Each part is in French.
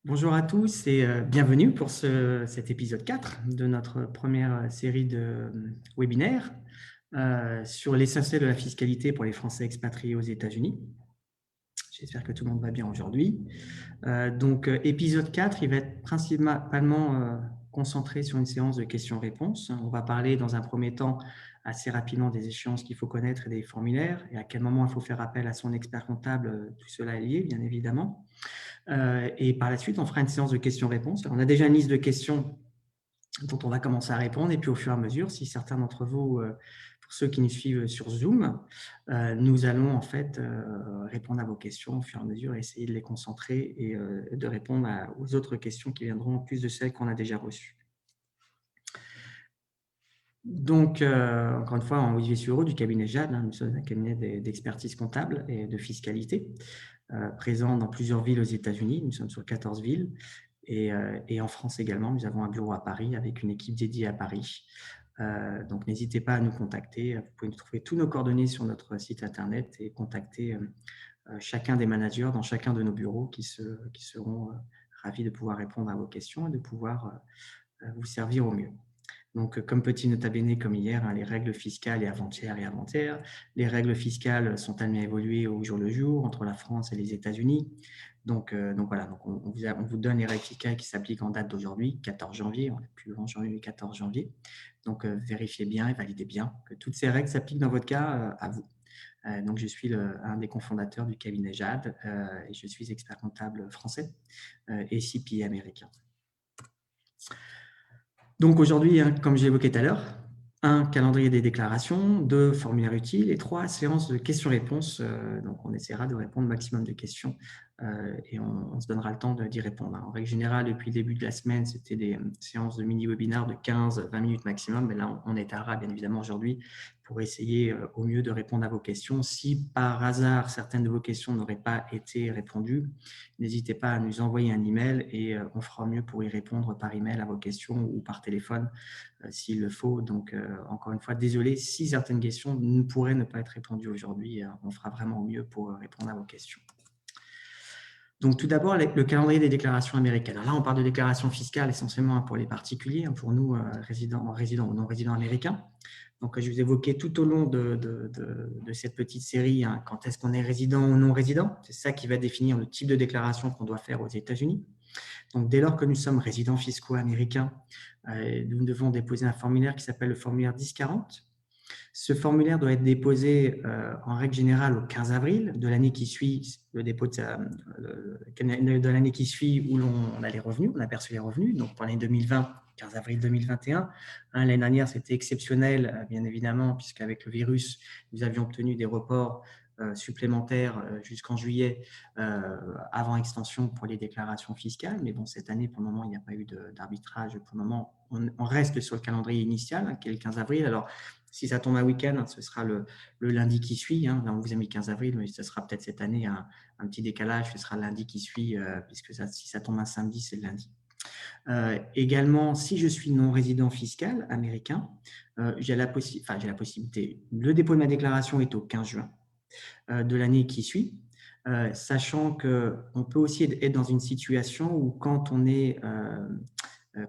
Bonjour à tous et bienvenue pour cet épisode 4 de notre première série de webinaires sur l'essentiel de la fiscalité pour les Français expatriés aux États-Unis. J'espère que tout le monde va bien aujourd'hui. Épisode 4, il va être principalement concentré sur une séance de questions-réponses. On va parler dans un premier temps assez rapidement des échéances qu'il faut connaître et des formulaires et à quel moment il faut faire appel à son expert comptable. Tout cela est lié, bien évidemment. Et par la suite, on fera une séance de questions-réponses. On a déjà une liste de questions dont on va commencer à répondre. Et puis, au fur et à mesure, si certains d'entre vous, pour ceux qui nous suivent sur Zoom, nous allons en fait répondre à vos questions au fur et à mesure, essayer de les concentrer et de répondre aux autres questions qui viendront en plus de celles qu'on a déjà reçues. Donc, encore une fois, Olivier Sureau du cabinet Jade, nous sommes un cabinet d'expertise comptable et de fiscalité, présent dans plusieurs villes aux États-Unis. Nous sommes sur 14 villes. Et en France également, nous avons un bureau à Paris avec une équipe dédiée à Paris. Donc, n'hésitez pas à nous contacter. Vous pouvez trouver tous nos coordonnées sur notre site internet et contacter chacun des managers dans chacun de nos bureaux qui seront ravis de pouvoir répondre à vos questions et de pouvoir vous servir au mieux. Donc, comme petit nota bene comme hier, les règles fiscales et avant-hier. Les règles fiscales sont amenées à évoluer au jour le jour entre la France et les États-Unis. Donc voilà, on vous donne les règles fiscales qui s'appliquent en date d'aujourd'hui, 14 janvier, on n'est plus le 11 janvier, mais 14 janvier. Donc, vérifiez bien et validez bien que toutes ces règles s'appliquent dans votre cas à vous. Donc, je suis un des cofondateurs du cabinet Jade et je suis expert comptable français et CPA américain. Donc aujourd'hui, comme j'ai évoqué tout à l'heure, 1, calendrier des déclarations, 2, formulaire utile et 3, séance de questions-réponses. Donc on essaiera de répondre au maximum de questions et on se donnera le temps d'y répondre. En règle générale, depuis le début de la semaine, c'était des séances de mini-webinaires de 15-20 minutes maximum, mais là on étalera bien évidemment aujourd'hui pour essayer au mieux de répondre à vos questions. Si par hasard certaines de vos questions n'auraient pas été répondues, n'hésitez pas à nous envoyer un email et on fera au mieux pour y répondre par email à vos questions ou par téléphone s'il le faut. Donc, encore une fois, désolé si certaines questions ne pourraient ne pas être répondues aujourd'hui. On fera vraiment au mieux pour répondre à vos questions. Donc, tout d'abord, le calendrier des déclarations américaines. Alors là, on parle de déclarations fiscales essentiellement pour les particuliers, pour nous, résidents ou non-résidents américains. Donc, je vous évoquais tout au long de cette petite série quand est-ce qu'on est résident ou non-résident. C'est ça qui va définir le type de déclaration qu'on doit faire aux États-Unis. Donc, dès lors que nous sommes résidents fiscaux américains, nous devons déposer un formulaire qui s'appelle le formulaire 1040. Ce formulaire doit être déposé en règle générale au 15 avril de l'année qui suit le dépôt de l'année qui suit où on a les revenus, on a perçu les revenus. Donc, pour l'année 2020, 15 avril 2021. L'année dernière, c'était exceptionnel, bien évidemment, puisqu'avec le virus, nous avions obtenu des reports supplémentaires jusqu'en juillet avant extension pour les déclarations fiscales. Mais bon, cette année, pour le moment, il n'y a pas eu d'arbitrage. Pour le moment, on reste sur le calendrier initial, qui est le 15 avril. Alors, si ça tombe un week-end, ce sera le lundi qui suit. Là, on vous a mis 15 avril, mais ce sera peut-être cette année un petit décalage. Ce sera le lundi qui suit, puisque si ça tombe un samedi, c'est le lundi. Également, si je suis non-résident fiscal américain, j'ai la possibilité. Le dépôt de ma déclaration est au 15 juin de l'année qui suit, sachant qu'on peut aussi être dans une situation où quand on est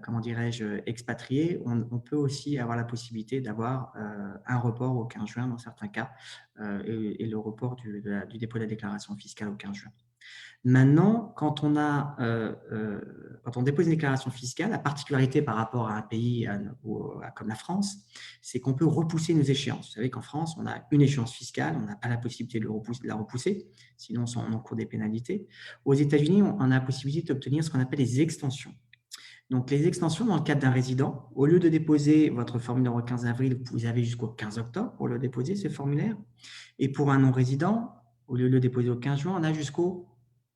comment dirais-je, expatrié, on peut aussi avoir la possibilité d'avoir un report au 15 juin dans certains cas et le report du dépôt de la déclaration fiscale au 15 juin. Maintenant, quand on dépose une déclaration fiscale, la particularité par rapport à un pays comme la France, c'est qu'on peut repousser nos échéances. Vous savez qu'en France, on a une échéance fiscale, on n'a pas la possibilité de la repousser, sinon on encourt des pénalités. Aux États-Unis, on a la possibilité d'obtenir ce qu'on appelle les extensions. Donc, les extensions, dans le cadre d'un résident, au lieu de déposer votre formulaire au 15 avril, vous avez jusqu'au 15 octobre pour le déposer, ce formulaire. Et pour un non-résident, au lieu de le déposer au 15 juin, on a jusqu'au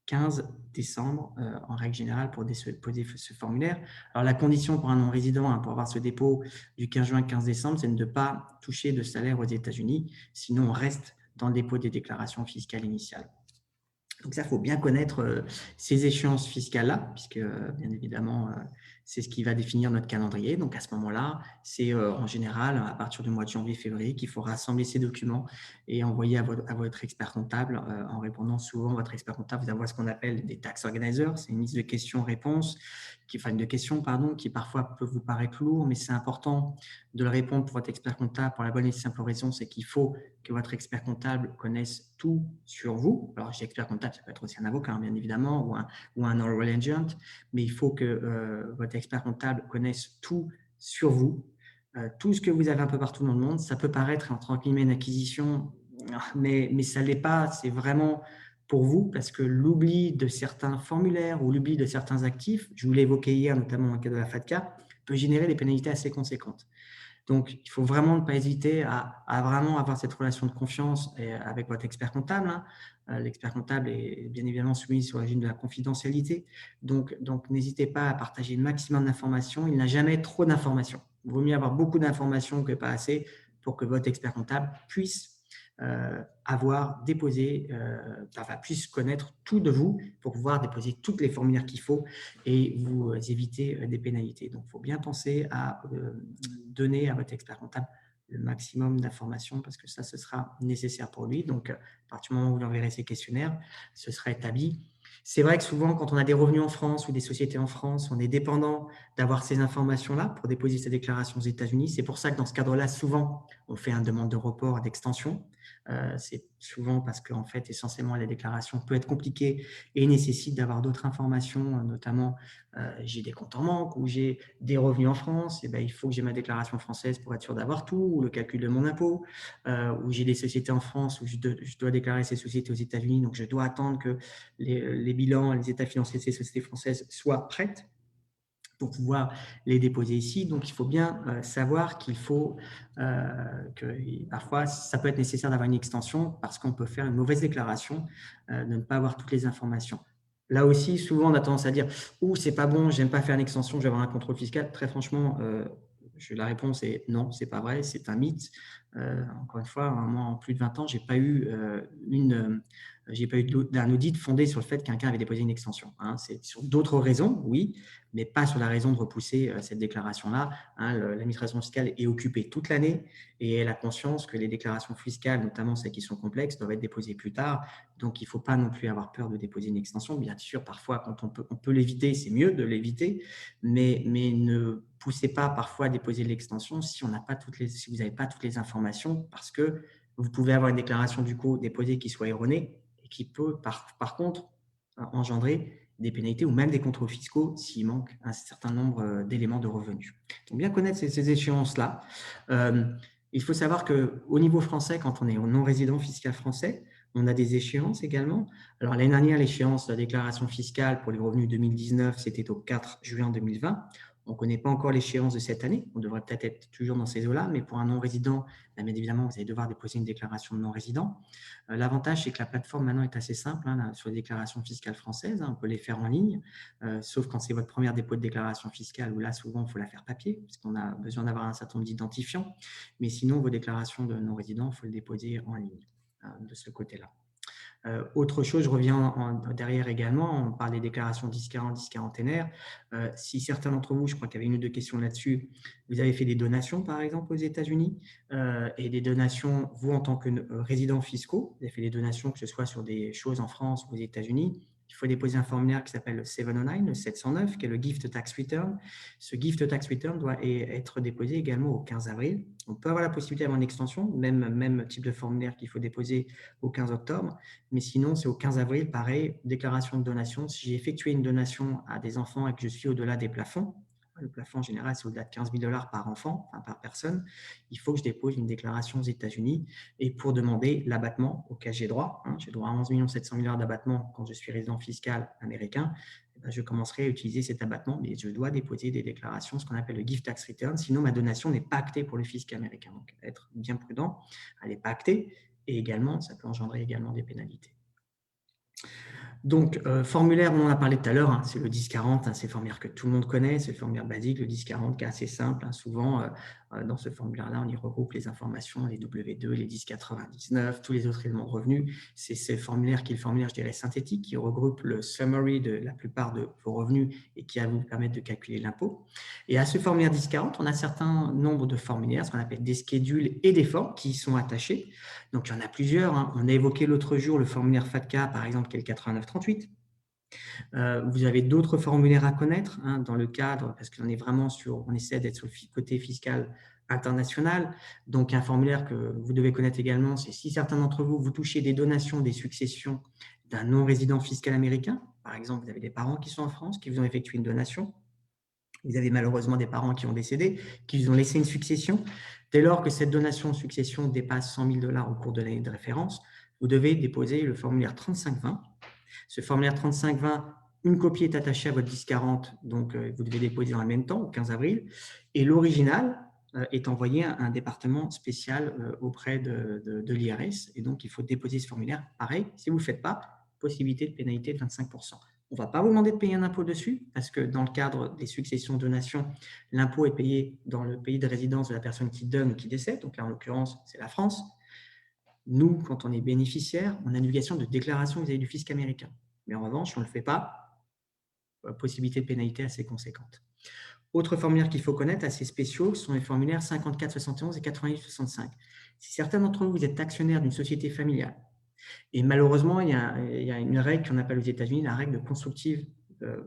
15 décembre, en règle générale, pour déposer ce formulaire. Alors, la condition pour un non-résident, pour avoir ce dépôt du 15 juin au 15 décembre, c'est de ne pas toucher de salaire aux États-Unis. Sinon, on reste dans le dépôt des déclarations fiscales initiales. Donc ça, il faut bien connaître ces échéances fiscales-là, puisque bien évidemment, c'est ce qui va définir notre calendrier. Donc, à ce moment-là, c'est en général à partir du mois de janvier-février qu'il faut rassembler ces documents et envoyer à votre expert comptable. En répondant souvent, votre expert comptable vous envoie ce qu'on appelle des tax organizers. C'est une liste de questions-réponses, de questions, pardon, qui parfois peuvent vous paraître lourd, mais c'est important de le répondre pour votre expert comptable pour la bonne et simple raison, c'est qu'il faut que votre expert comptable connaisse tout sur vous. Alors, chez expert comptable, ça peut être aussi un avocat, bien évidemment, ou un oral agent, mais il faut que votre expert comptable connaisse tout sur vous, tout ce que vous avez un peu partout dans le monde. Ça peut paraître, entre guillemets, une acquisition, mais ça ne l'est pas. C'est vraiment pour vous, parce que l'oubli de certains formulaires ou l'oubli de certains actifs, je vous l'ai évoqué hier, notamment dans le cas de la FATCA, peut générer des pénalités assez conséquentes. Donc, il faut vraiment ne pas hésiter à vraiment avoir cette relation de confiance avec votre expert comptable. L'expert comptable est bien évidemment soumis sur le régime de la confidentialité. Donc n'hésitez pas à partager le maximum d'informations. Il n'a jamais trop d'informations. Il vaut mieux avoir beaucoup d'informations que pas assez pour que votre expert comptable puisse avoir déposé, puisse connaître tout de vous pour pouvoir déposer toutes les formulaires qu'il faut et vous éviter des pénalités. Donc, il faut bien penser à donner à votre expert comptable le maximum d'informations parce que ça, ce sera nécessaire pour lui. Donc, à partir du moment où vous lui enverrez ces questionnaires, ce sera établi. C'est vrai que souvent, quand on a des revenus en France ou des sociétés en France, on est dépendant d'avoir ces informations-là pour déposer sa déclaration aux États-Unis. C'est pour ça que dans ce cadre-là, souvent, on fait une demande de report d'extension. C'est souvent parce qu'en fait, essentiellement, la déclaration peut être compliquée et nécessite d'avoir d'autres informations, notamment j'ai des comptes en banque ou j'ai des revenus en France, et ben, il faut que j'ai ma déclaration française pour être sûr d'avoir tout, ou le calcul de mon impôt, ou j'ai des sociétés en France où je dois déclarer ces sociétés aux États-Unis, donc je dois attendre que les bilans, les états financiers de ces sociétés françaises soient prêtes pour pouvoir les déposer ici. Donc, il faut bien savoir qu'il faut que parfois, ça peut être nécessaire d'avoir une extension parce qu'on peut faire une mauvaise déclaration, de ne pas avoir toutes les informations. Là aussi, souvent, on a tendance à dire « Ouh, c'est pas bon, j'aime pas faire une extension, je vais avoir un contrôle fiscal ». Très franchement, la réponse est non, c'est pas vrai, c'est un mythe. Encore une fois, moi, en plus de 20 ans, j'ai pas eu d'un audit fondé sur le fait que quelqu'un avait déposé une extension. C'est sur d'autres raisons, oui, mais pas sur la raison de repousser cette déclaration-là. L'administration fiscale est occupée toute l'année et elle a conscience que les déclarations fiscales, notamment celles qui sont complexes, doivent être déposées plus tard. Donc, il ne faut pas non plus avoir peur de déposer une extension. Bien sûr, parfois, quand on peut l'éviter, c'est mieux de l'éviter, mais ne poussez pas parfois à déposer l'extension si vous n'avez pas toutes les informations, parce que vous pouvez avoir une déclaration du coup déposée qui soit erronée et qui peut par contre engendrer des pénalités ou même des contrôles fiscaux s'il manque un certain nombre d'éléments de revenus. Donc, bien connaître ces échéances-là. Il faut savoir qu'au niveau français, quand on est non-résident fiscal français, on a des échéances également. Alors, l'année dernière, l'échéance de la déclaration fiscale pour les revenus 2019, c'était au 4 juin 2020. On ne connaît pas encore l'échéance de cette année. On devrait peut-être être toujours dans ces eaux-là, mais pour un non-résident, bien évidemment, vous allez devoir déposer une déclaration de non-résident. L'avantage, c'est que la plateforme maintenant est assez simple sur les déclarations fiscales françaises. On peut les faire en ligne, sauf quand c'est votre première dépôt de déclaration fiscale, où là, souvent, il faut la faire papier, parce qu'on a besoin d'avoir un certain nombre d'identifiants. Mais sinon, vos déclarations de non-résident, il faut les déposer en ligne de ce côté-là. Autre chose, je reviens derrière également, on parle des déclarations 1040, 1040 NR. Si certains d'entre vous, je crois qu'il y avait une ou deux questions là-dessus, vous avez fait des donations par exemple aux États-Unis et des donations, vous en tant que résident fiscaux, vous avez fait des donations que ce soit sur des choses en France ou aux États-Unis, il faut déposer un formulaire qui s'appelle le 709, le 709, qui est le Gift Tax Return. Ce Gift Tax Return doit être déposé également au 15 avril. On peut avoir la possibilité d'avoir une extension, même type de formulaire qu'il faut déposer au 15 octobre. Mais sinon, c'est au 15 avril, pareil, déclaration de donation. Si j'ai effectué une donation à des enfants et que je suis au-delà des plafonds, le plafond en général, c'est au-delà de 15 000 $ par enfant, enfin par personne, il faut que je dépose une déclaration aux États-Unis et pour demander l'abattement auquel j'ai droit. J'ai droit à 11 700 000 $ d'abattement quand je suis résident fiscal américain. Je commencerai à utiliser cet abattement, mais je dois déposer des déclarations, ce qu'on appelle le Gift Tax Return, sinon ma donation n'est pas actée pour le fisc américain. Donc, être bien prudent, elle n'est pas actée. Et également, ça peut engendrer également des pénalités. Donc, formulaire, on en a parlé tout à l'heure, hein, c'est le 1040, c'est le formulaire que tout le monde connaît, c'est le formulaire basique, le 1040 qui est assez simple. Souvent, dans ce formulaire-là, on y regroupe les informations, les W2, les 1099, tous les autres éléments de revenus. C'est ce formulaire qui est le formulaire, je dirais, synthétique, qui regroupe le summary de la plupart de vos revenus et qui va vous permettre de calculer l'impôt. Et à ce formulaire 1040, on a un certain nombre de formulaires, ce qu'on appelle des schedules et des formes qui y sont attachés. Donc, il y en a plusieurs, hein. On a évoqué l'autre jour le formulaire FATCA, par exemple, qui est le 8938. Vous avez d'autres formulaires à connaître, hein, dans le cadre, parce qu'on est vraiment on essaie d'être sur le côté fiscal international. Donc, un formulaire que vous devez connaître également, c'est si certains d'entre vous, vous touchez des donations, des successions d'un non-résident fiscal américain. Par exemple, vous avez des parents qui sont en France, qui vous ont effectué une donation. Vous avez malheureusement des parents qui ont décédé, qui vous ont laissé une succession. Dès lors que cette donation de succession dépasse 100 000 $ au cours de l'année de référence, vous devez déposer le formulaire 3520. Ce formulaire 3520, une copie est attachée à votre 1040, donc vous devez déposer dans le même temps, au 15 avril, et l'original est envoyé à un département spécial auprès de l'IRS, et donc il faut déposer ce formulaire. Pareil, si vous ne le faites pas, possibilité de pénalité de 25%. On ne va pas vous demander de payer un impôt dessus, parce que dans le cadre des successions donations, l'impôt est payé dans le pays de résidence de la personne qui donne ou qui décède, donc là en l'occurrence c'est la France. Nous, quand on est bénéficiaire, on a une obligation de déclaration vis-à-vis du fisc américain. Mais en revanche, si on ne le fait pas, possibilité de pénalité assez conséquente. Autre formulaire qu'il faut connaître, assez spéciaux, sont les formulaires 5471 et 8865. Si certains d'entre vous, vous êtes actionnaire d'une société familiale, et malheureusement, il y a une règle qu'on appelle aux États-Unis la règle de constructive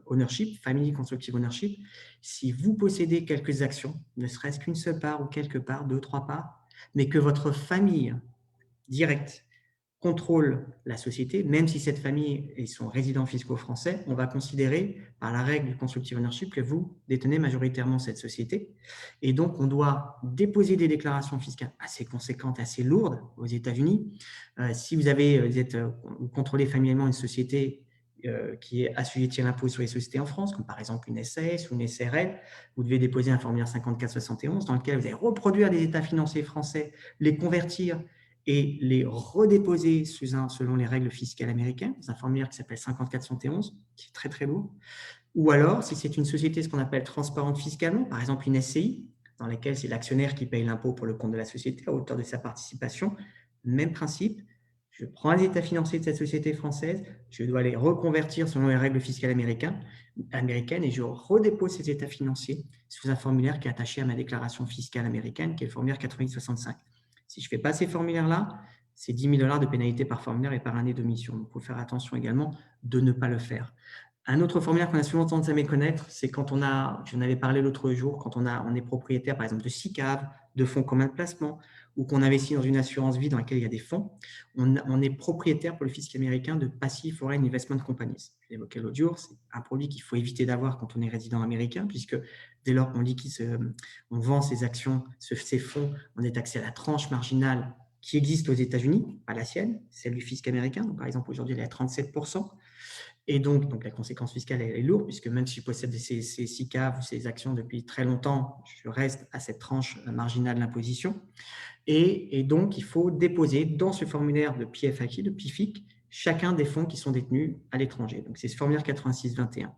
ownership, family constructive ownership. Si vous possédez quelques actions, ne serait-ce qu'une seule part ou quelques parts, 2, 3 parts, mais que votre famille directe contrôle la société, même si cette famille et son résident fiscaux français, on va considérer par la règle du constructive ownership que vous détenez majoritairement cette société. Et donc, on doit déposer des déclarations fiscales assez conséquentes, assez lourdes aux États-Unis. Si vous contrôlez familialement une société qui est assujettie à l'impôt sur les sociétés en France, comme par exemple une SAS ou une SRL, vous devez déposer un formulaire 5471 dans lequel vous allez reproduire des états financiers français, les convertir et les redéposer selon les règles fiscales américaines, dans un formulaire qui s'appelle 5471, qui est très très lourd. Ou alors, si c'est une société, ce qu'on appelle transparente fiscalement, par exemple une SCI, dans laquelle c'est l'actionnaire qui paye l'impôt pour le compte de la société à hauteur de sa participation, même principe, je prends les états financiers de cette société française, je dois les reconvertir selon les règles fiscales américaines et je redépose ces états financiers sous un formulaire qui est attaché à ma déclaration fiscale américaine, qui est le formulaire 8865. Si je ne fais pas ces formulaires-là, c'est 10 000 $ de pénalité par formulaire et par année de mission. Donc, il faut faire attention également de ne pas le faire. Un autre formulaire qu'on a souvent tendance à méconnaître, c'est quand j'en avais parlé l'autre jour, quand on est propriétaire, par exemple, de SICAV, de fonds communs de placement, ou qu'on investit dans une assurance vie dans laquelle il y a des fonds, on est propriétaire pour le fisc américain de Passive Foreign Investment Companies. J'ai évoqué l'autre jour, c'est un produit qu'il faut éviter d'avoir quand on est résident américain, puisque dès lors qu'on on vend ses actions, ces fonds, on est taxé à la tranche marginale qui existe aux États-Unis, pas la sienne, celle du fisc américain. Donc, par exemple, aujourd'hui, elle est à 37%. Et donc, la conséquence fiscale est lourde, puisque même si je possède ces SICAV ou ces actions depuis très longtemps, je reste à cette tranche marginale d'imposition. Et donc, il faut déposer dans ce formulaire de PFAQ, de PIFIC, chacun des fonds qui sont détenus à l'étranger. Donc, c'est ce formulaire 8621.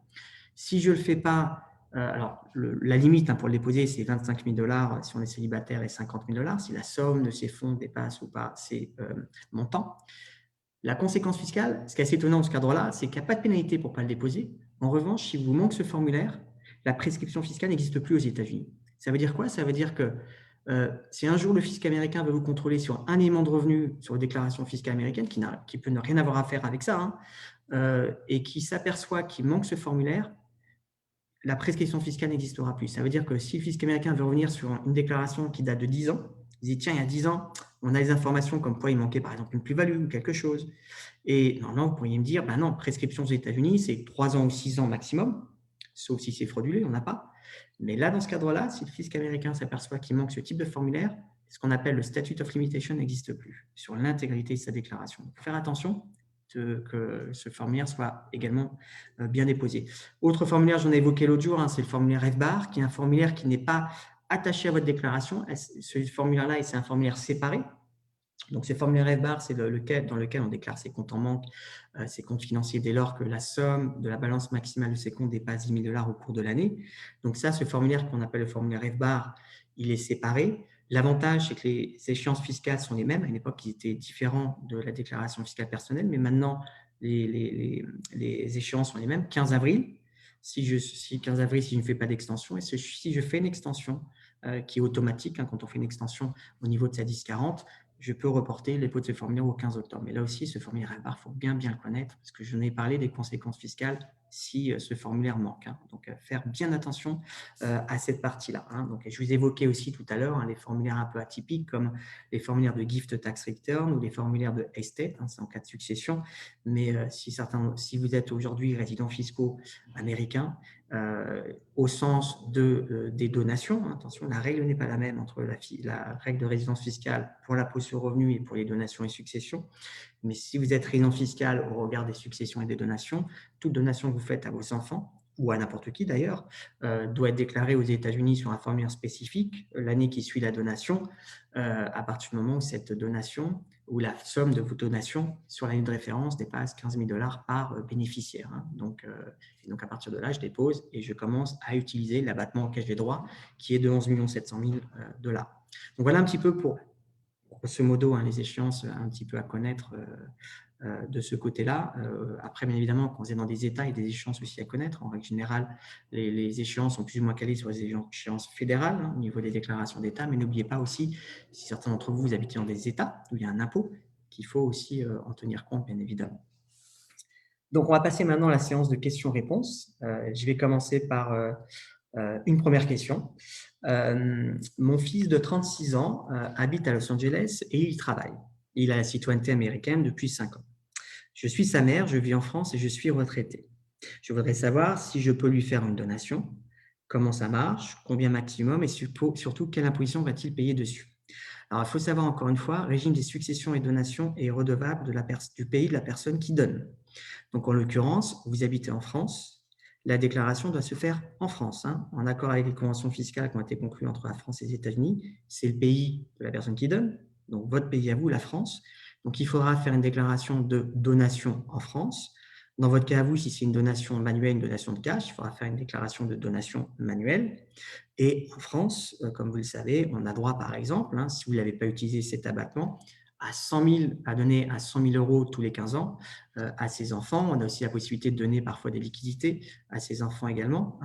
Si je ne le fais pas, alors la limite pour le déposer, c'est 25 000 $ si on est célibataire et 50 000 $ si la somme de ces fonds dépasse ou pas ces montants. La conséquence fiscale, ce qui est assez étonnant dans ce cadre-là, c'est qu'il n'y a pas de pénalité pour ne pas le déposer. En revanche, si vous manque ce formulaire, la prescription fiscale n'existe plus aux États-Unis. Ça veut dire quoi? Ça veut dire que si un jour le fisc américain veut vous contrôler sur un élément de revenu sur une déclaration fiscale américaine qui peut ne rien avoir à faire avec ça, et qui s'aperçoit qu'il manque ce formulaire, la prescription fiscale n'existera plus. Ça veut dire que si le fisc américain veut revenir sur une déclaration qui date de 10 ans, il dit, tiens, il y a 10 ans, on a des informations comme quoi il manquait par exemple une plus-value ou quelque chose. Et normalement, vous pourriez me dire, ben non, prescription aux États-Unis, c'est 3 ans ou 6 ans maximum, sauf si c'est fraudulé, on n'a pas. Mais là, dans ce cadre-là, si le fisc américain s'aperçoit qu'il manque ce type de formulaire, ce qu'on appelle le statute of limitation n'existe plus sur l'intégrité de sa déclaration. Il faut faire attention que ce formulaire soit également bien déposé. Autre formulaire, j'en ai évoqué l'autre jour, c'est le formulaire FBAR, qui est un formulaire qui n'est pas attaché à votre déclaration. Ce formulaire-là, c'est un formulaire séparé. Donc, ce formulaire FBAR, c'est dans lequel on déclare ses comptes en banque, ses comptes financiers dès lors que la somme de la balance maximale de ces comptes dépasse 10 000 $ au cours de l'année. Donc ça, ce formulaire qu'on appelle le formulaire FBAR, il est séparé. L'avantage, c'est que les échéances fiscales sont les mêmes. À une époque, ils étaient différents de la déclaration fiscale personnelle, mais maintenant, les échéances sont les mêmes. 15 avril, si 15 avril, si je ne fais pas d'extension, et si je fais une extension qui est automatique, hein, quand on fait une extension au niveau de sa 1040, je peux reporter les pots de ce formulaire au 15 octobre. Mais là aussi, ce formulaire FBAR, il faut bien le connaître parce que je n'ai parlé des conséquences fiscales si ce formulaire manque. Hein. Donc, faire bien attention à cette partie-là. Hein. Donc, je vous évoquais aussi tout à l'heure les formulaires un peu atypiques comme les formulaires de gift tax return ou les formulaires de estate, c'est en cas de succession. Mais si vous êtes aujourd'hui résident fiscaux américains, au sens des donations. Attention, la règle n'est pas la même entre la règle de résidence fiscale pour l'impôt sur le revenu et pour les donations et successions. Mais si vous êtes résident fiscal au regard des successions et des donations, toute donation que vous faites à vos enfants, ou à n'importe qui d'ailleurs, doit être déclarée aux États-Unis sur un formulaire spécifique l'année qui suit la donation, à partir du moment où cette donation ou la somme de vos donations sur l'année de référence dépasse 15 000 $ par bénéficiaire. Hein. Donc, à partir de là, je dépose et je commence à utiliser l'abattement auquel j'ai droit, qui est de 11 700 000 $. Donc, voilà un petit peu pour grosso modo les échéances un petit peu à connaître de ce côté-là. Après, bien évidemment, quand vous êtes dans des États, il y a des échéances aussi à connaître. En règle générale, les échéances sont plus ou moins calées sur les échéances fédérales au niveau des déclarations d'État. Mais n'oubliez pas aussi, si certains d'entre vous, vous habitez dans des États où il y a un impôt, qu'il faut aussi en tenir compte, bien évidemment. Donc, on va passer maintenant à la séance de questions-réponses. Je vais commencer par une première question. Mon fils de 36 ans habite à Los Angeles et il travaille. Il a la citoyenneté américaine depuis 5 ans. Je suis sa mère, je vis en France et je suis retraitée. Je voudrais savoir si je peux lui faire une donation, comment ça marche, combien maximum et surtout quelle imposition va-t-il payer dessus. Alors, il faut savoir encore une fois, régime des successions et donations est redevable du pays de la personne qui donne. Donc, en l'occurrence, vous habitez en France, la déclaration doit se faire en France, en accord avec les conventions fiscales qui ont été conclues entre la France et les États-Unis. C'est le pays de la personne qui donne, donc votre pays à vous, la France. Donc, il faudra faire une déclaration de donation en France. Dans votre cas à vous, si c'est une donation manuelle, une donation de cash, il faudra faire une déclaration de donation manuelle. Et en France, comme vous le savez, on a droit, par exemple, si vous n'avez pas utilisé cet abattement, à donner à 100 000 € tous les 15 ans à ses enfants. On a aussi la possibilité de donner parfois des liquidités à ses enfants également.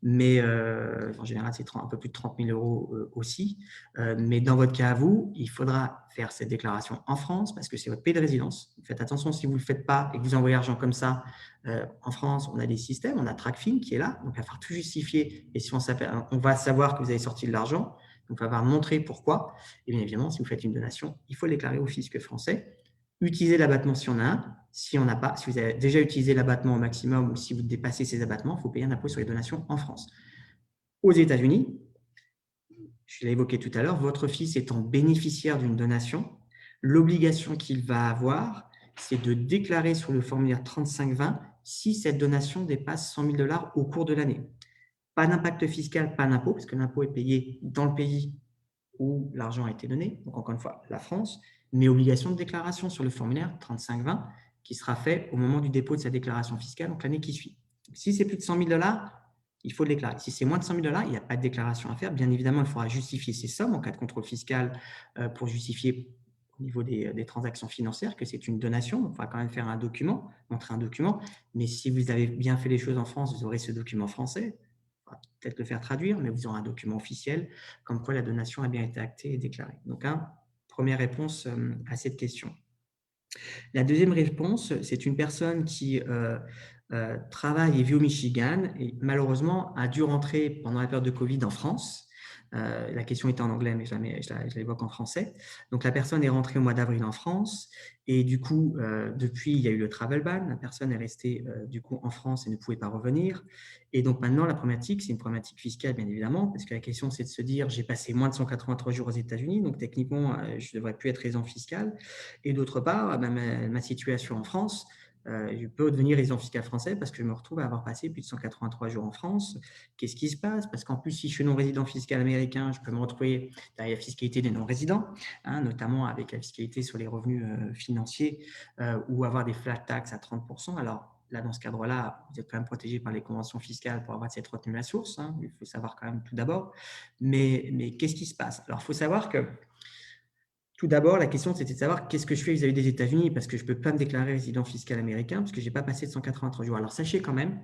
Mais en général, c'est un peu plus de 30 000 € aussi. Mais dans votre cas à vous, il faudra faire cette déclaration en France parce que c'est votre pays de résidence. Faites attention si vous ne le faites pas et que vous envoyez l'argent comme ça. En France, on a des systèmes, on a TracFin qui est là, donc il va falloir tout justifier. Et si on va savoir que vous avez sorti de l'argent, donc il va falloir montrer pourquoi. Et bien évidemment, si vous faites une donation, il faut le déclarer au fisc français. Utilisez l'abattement si on a un. Si on n'a pas, si vous avez déjà utilisé l'abattement au maximum ou si vous dépassez ces abattements, il faut payer un impôt sur les donations en France. Aux États-Unis, je l'ai évoqué tout à l'heure, votre fils étant bénéficiaire d'une donation, l'obligation qu'il va avoir, c'est de déclarer sur le formulaire 3520 si cette donation dépasse 100 000 $ au cours de l'année. Pas d'impact fiscal, pas d'impôt, parce que l'impôt est payé dans le pays où l'argent a été donné, donc encore une fois, la France, mais obligation de déclaration sur le formulaire 3520 qui sera fait au moment du dépôt de sa déclaration fiscale, donc l'année qui suit. Donc, si c'est plus de 100 000 $, il faut le déclarer. Si c'est moins de 100 000 $, il n'y a pas de déclaration à faire. Bien évidemment, il faudra justifier ces sommes en cas de contrôle fiscal pour justifier au niveau des transactions financières que c'est une donation. Donc, il faudra quand même faire un document, montrer un document. Mais si vous avez bien fait les choses en France, vous aurez ce document français. Il faudra peut-être le faire traduire, mais vous aurez un document officiel comme quoi la donation a bien été actée et déclarée. Donc, première réponse à cette question. La deuxième réponse, c'est une personne qui travaille et vit au Michigan et malheureusement a dû rentrer pendant la période de Covid en France. La question était en anglais, mais je l'évoque en français. Donc, la personne est rentrée au mois d'avril en France et du coup, depuis, il y a eu le travel ban. La personne est restée du coup en France et ne pouvait pas revenir. Et donc, maintenant, la problématique, c'est une problématique fiscale, bien évidemment, parce que la question, c'est de se dire, j'ai passé moins de 183 jours aux États-Unis, donc techniquement, je ne devrais plus être résident fiscal. Et d'autre part, ma situation en France je peux devenir résident fiscal français parce que je me retrouve à avoir passé plus de 183 jours en France. Qu'est-ce qui se passe? Parce qu'en plus, si je suis non-résident fiscal américain, je peux me retrouver derrière la fiscalité des non-résidents, hein, notamment avec la fiscalité sur les revenus financiers ou avoir des flat tax à 30%. Alors, là, dans ce cadre-là, vous êtes quand même protégé par les conventions fiscales pour avoir cette retenue à la source, hein, il faut savoir quand même tout d'abord. Mais qu'est-ce qui se passe? Alors, il faut savoir que tout d'abord, la question, c'était de savoir qu'est-ce que je fais vis-à-vis des États-Unis parce que je ne peux pas me déclarer résident fiscal américain parce que je n'ai pas passé de 183 jours. Alors, sachez quand même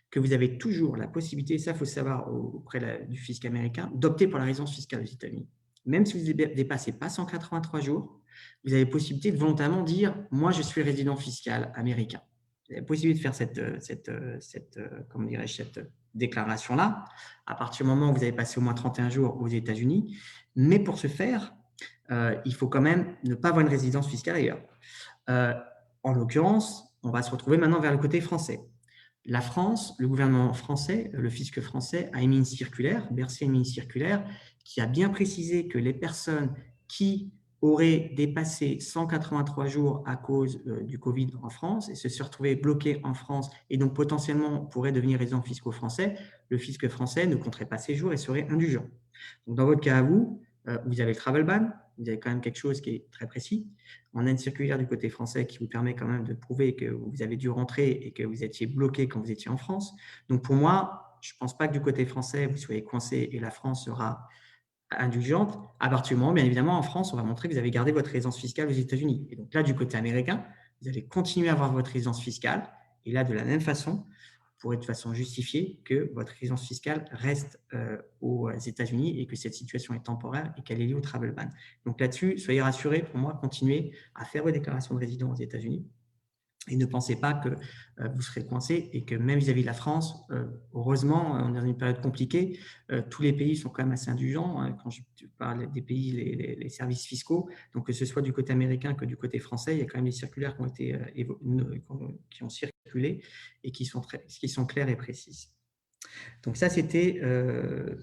que vous avez toujours la possibilité, ça, il faut savoir auprès du fisc américain, d'opter pour la résidence fiscale aux États-Unis. Même si vous ne dépassez pas 183 jours, vous avez la possibilité de volontairement dire « moi, je suis résident fiscal américain ». Vous avez la possibilité de faire cette déclaration-là à partir du moment où vous avez passé au moins 31 jours aux États-Unis. Mais pour ce faire, il faut quand même ne pas avoir une résidence fiscale ailleurs. En l'occurrence, on va se retrouver maintenant vers le côté français. La France, le gouvernement français, le fisc français a émis une circulaire, Bercy a émis une circulaire qui a bien précisé que les personnes qui auraient dépassé 183 jours à cause du Covid en France et se retrouvées bloquées en France et donc potentiellement pourraient devenir résidents fiscaux français, le fisc français ne compterait pas ces jours et serait indulgent. Donc, dans votre cas à vous, vous avez le travel ban, vous avez quand même quelque chose qui est très précis. On a une circulaire du côté français qui vous permet quand même de prouver que vous avez dû rentrer et que vous étiez bloqué quand vous étiez en France. Donc, pour moi, je ne pense pas que du côté français, vous soyez coincé et la France sera indulgente. À partir du moment, bien évidemment, en France, on va montrer que vous avez gardé votre résidence fiscale aux États-Unis. Et donc là, du côté américain, vous allez continuer à avoir votre résidence fiscale. Et là, de la même façon, pourrait de façon justifier que votre résidence fiscale reste aux États-Unis et que cette situation est temporaire et qu'elle est liée au travel ban. Donc là-dessus, soyez rassurés, pour moi, continuez à faire vos déclarations de résidence aux États-Unis et ne pensez pas que vous serez coincé et que même vis-à-vis de la France, heureusement, on est dans une période compliquée, tous les pays sont quand même assez indulgents. Quand je parle des pays, les services fiscaux, donc que ce soit du côté américain que du côté français, il y a quand même des circulaires qui ont circulé et qui sont claires et précises. Donc ça, c'était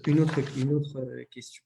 une autre question.